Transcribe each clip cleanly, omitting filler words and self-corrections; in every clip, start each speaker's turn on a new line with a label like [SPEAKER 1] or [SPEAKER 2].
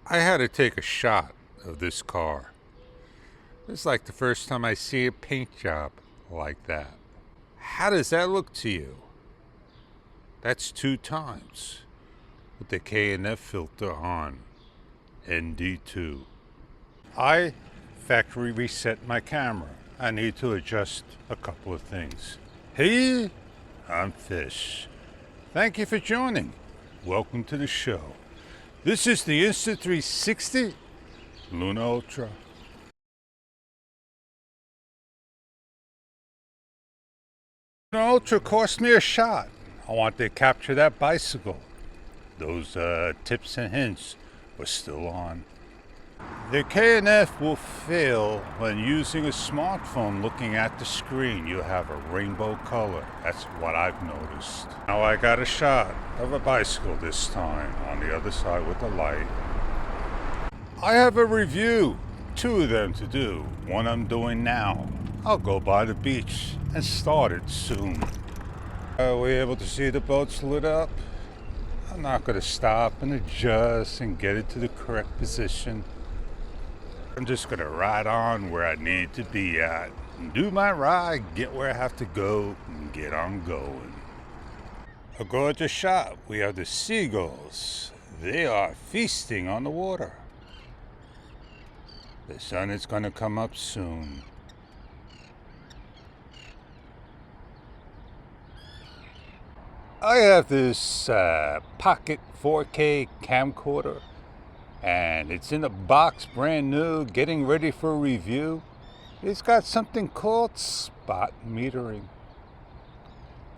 [SPEAKER 1] I had to take a shot of this car. It's like the first time I see a paint job like that. How does that look to you? That's 2 times with the K&F filter on, ND2. I factory reset my camera. I need to adjust a couple of things. Hey, I'm Fish. Thank you for joining. Welcome to the show. This is the Insta360 Luna Ultra. Luna Ultra cost me a shot. I wanted to capture that bicycle. Those tips and hints were still on. The K&F will fail when using a smartphone looking at the screen. You'll have a rainbow color. That's what I've noticed. Now I got a shot of a bicycle this time on the other side with the light. I have a review, 2 of them to do. One I'm doing now. I'll go by the beach and start it soon. Are we able to see the boats lit up? I'm not going to stop and adjust and get it to the correct position. I'm just going to ride on where I need to be at. Do my ride, get where I have to go, and get on going. A gorgeous shot. We have the seagulls. They are feasting on the water. The sun is going to come up soon. I have this pocket 4K camcorder, and it's in a box, brand new, getting ready for a review. It's got something called spot metering.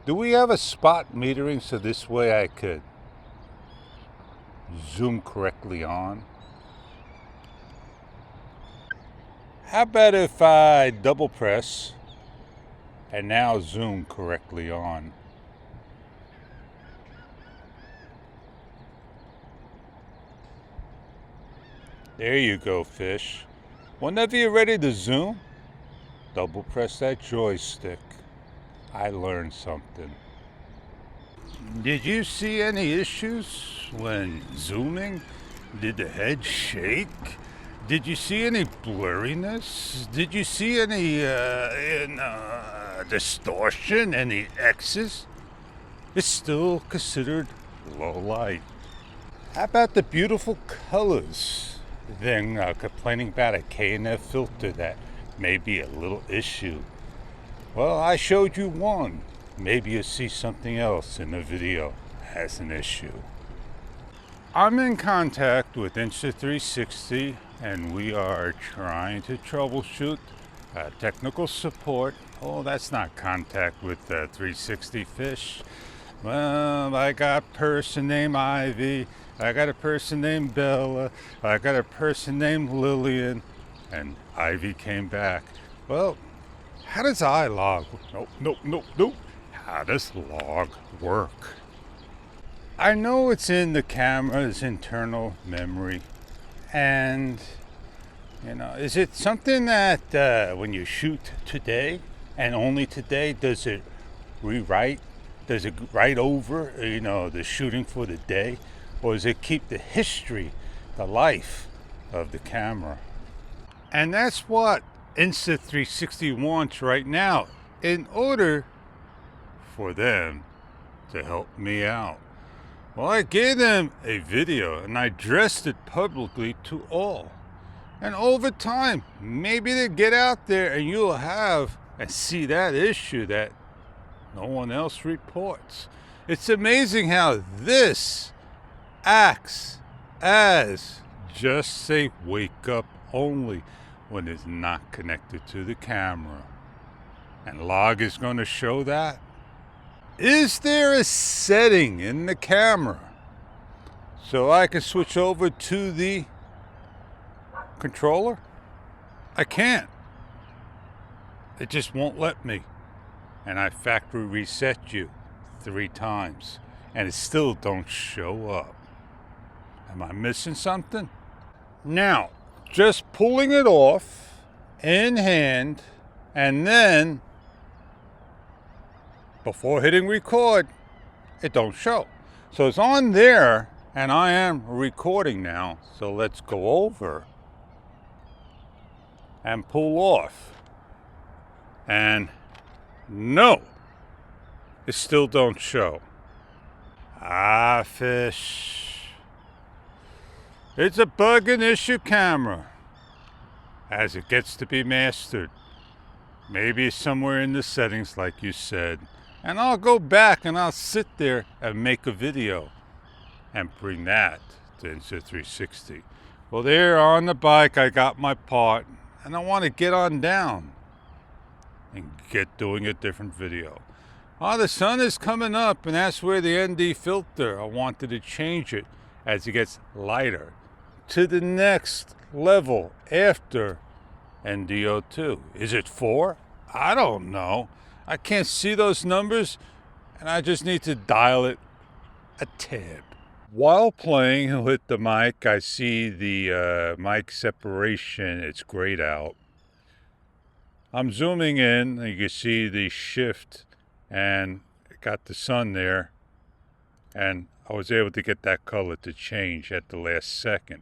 [SPEAKER 1] Do we have a spot metering so this way I could zoom correctly on? How about if I double press and now zoom correctly on? There you go, Fish. Whenever you're ready to zoom, double press that joystick. I learned something. Did you see any issues when zooming? Did the head shake? Did you see any blurriness? Did you see any distortion, any X's? It's still considered low light. How about the beautiful colors? Then complaining about a K&F filter that may be a little issue. Well, I showed you one. Maybe you'll see something else in the video as an issue. I'm in contact with Insta360 and we are trying to troubleshoot technical support. Oh, that's not contact with 360 Fish. Well, I got a person named Ivy. I got a person named Bella. I got a person named Lillian. And Ivy came back. Well, how does iLog? Nope. How does log work? I know it's in the camera's internal memory. And, is it something that when you shoot today and only today, does it rewrite? Does it write over, the shooting for the day? Or does it keep the history, the life of the camera? And that's what Insta360 wants right now in order for them to help me out. Well, I gave them a video and I addressed it publicly to all. And over time, maybe they get out there and you'll have and see that issue that no one else reports. It's amazing how this acts as just say wake up only when it's not connected to the camera. And log is going to show that. Is there a setting in the camera so I can switch over to the controller? I can't. It just won't let me. And I factory reset you 3 times and it still don't show up. Am I missing something? Now, just pulling it off in hand and then before hitting record, it don't show. So it's on there And I am recording now, so let's go over and pull off. And no, it still don't show. Ah, fish. It's a bug and issue camera as it gets to be mastered. Maybe somewhere in the settings like you said. And I'll go back and I'll sit there and make a video and bring that to Insta360. Well, there on the bike, I got my part, and I want to get on down and get doing a different video. Oh, the sun is coming up, and that's where the ND filter, I wanted to change it as it gets lighter to the next level after NDO2. Is it 4? I don't know. I can't see those numbers, and I just need to dial it a tad. While playing with the mic, I see the mic separation. It's grayed out. I'm zooming in, and you can see the shift, and it got the sun there, and I was able to get that color to change at the last second,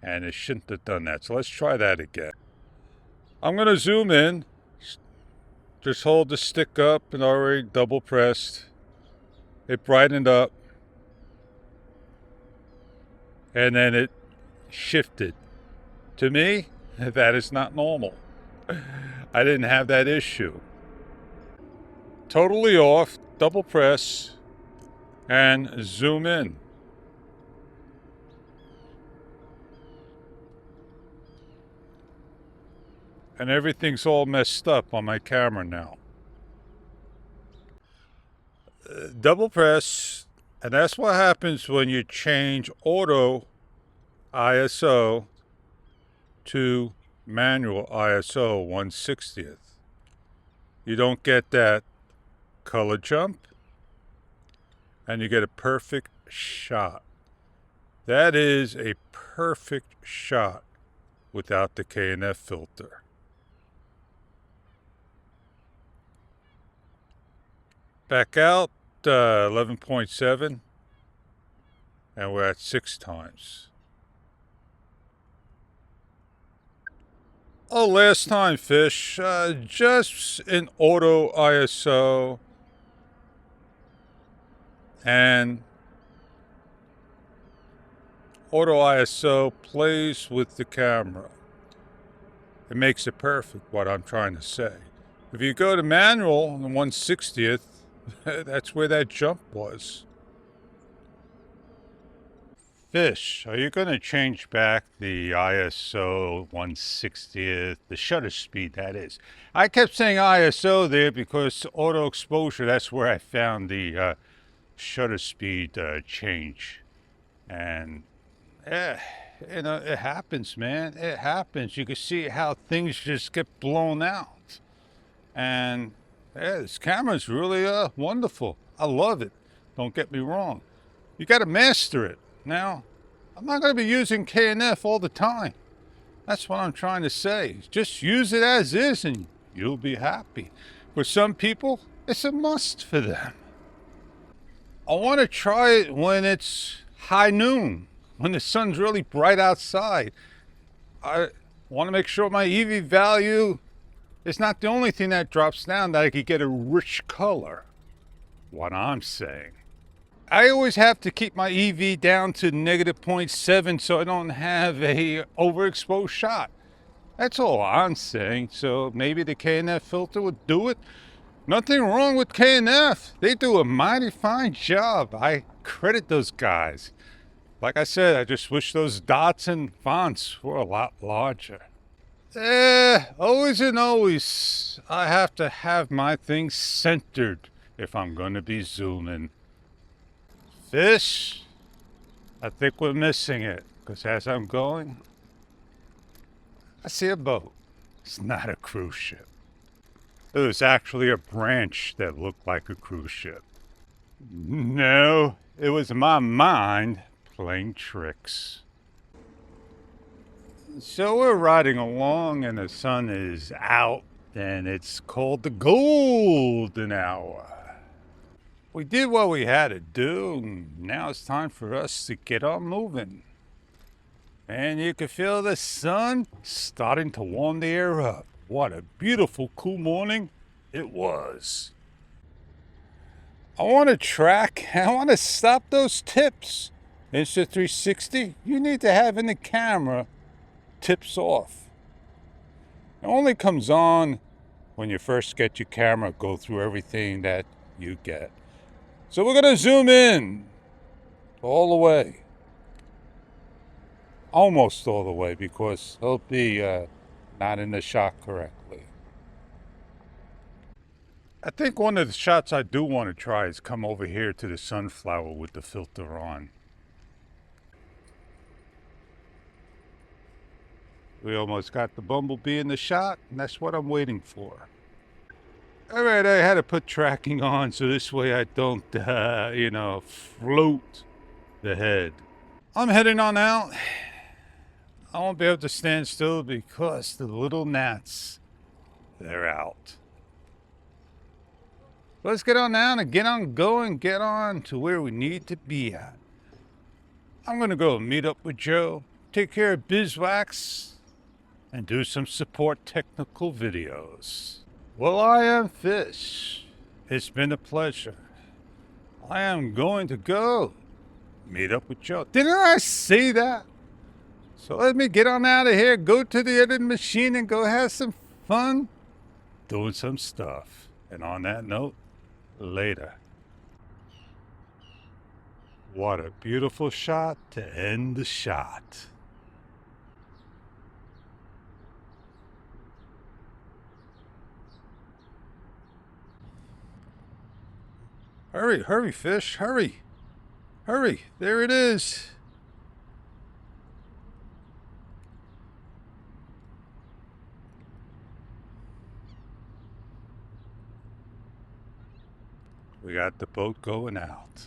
[SPEAKER 1] and it shouldn't have done that. So let's try that again. I'm going to zoom in. Just hold the stick up and already double pressed. It brightened up. And then it shifted. To me, that is not normal. I didn't have that issue. Totally off, double press, and zoom in. And everything's all messed up on my camera now. Double press. And that's what happens when you change auto ISO to manual ISO 1/60th. You don't get that color jump, and you get a perfect shot. That is a perfect shot without the K&F filter. Back out. 11.7, and we're at 6 times. Oh, last time, fish. Just in auto ISO, and auto ISO plays with the camera. It makes it perfect, what I'm trying to say. If you go to manual on 1/60th, that's where that jump was. Fish, are you going to change back the ISO 1/60th, the shutter speed that is? I kept saying ISO there because auto exposure, that's where I found the shutter speed change. And you know, it happens, man. It happens. You can see how things just get blown out. And yeah, this camera's really wonderful. I love it. Don't get me wrong. You got to master it. Now, I'm not going to be using K&F all the time. That's what I'm trying to say. Just use it as is and you'll be happy. For some people, it's a must for them. I want to try it when it's high noon, when the sun's really bright outside. I want to make sure my EV value is not the only thing that drops down, that I could get a rich color. What I'm saying. I always have to keep my EV down to -0.7 so I don't have a overexposed shot. That's all I'm saying. So maybe the K&F filter would do it. Nothing wrong with K&F. They do a mighty fine job. I credit those guys. Like I said, I just wish those dots and fonts were a lot larger. Always and always, I have to have my things centered if I'm going to be zooming. Fish, I think we're missing it, because as I'm going, I see a boat. It's not a cruise ship. It was actually a branch that looked like a cruise ship. No, it was my mind playing tricks. So we're riding along and the sun is out and it's called the golden hour. We did what we had to do, and now it's time for us to get on moving. And you can feel the sun starting to warm the air up. What a beautiful, cool morning it was. I want to track, I want to stop those tips. Insta360, you need to have in the camera tips off. It only comes on when you first get your camera, go through everything that you get. So we're going to zoom in all the way. Almost all the way, because he'll be not in the shot correctly. I think one of the shots I do want to try is come over here to the sunflower with the filter on. We almost got the bumblebee in the shot, and that's what I'm waiting for. All right, I had to put tracking on so this way I don't, float the head. I'm heading on out. I won't be able to stand still because the little gnats, they're out. Let's get on down and get on going, get on to where we need to be at. I'm going to go meet up with Joe, take care of Bizwax, and do some support technical videos. Well, I am Fish. It's been a pleasure. I am going to go meet up with Joe. Didn't I say that? So let me get on out of here, go to the editing machine, and go have some fun doing some stuff. And on that note, later. What a beautiful shot to end the shot. Hurry, hurry, Fish, hurry. Hurry, there it is. We got the boat going out.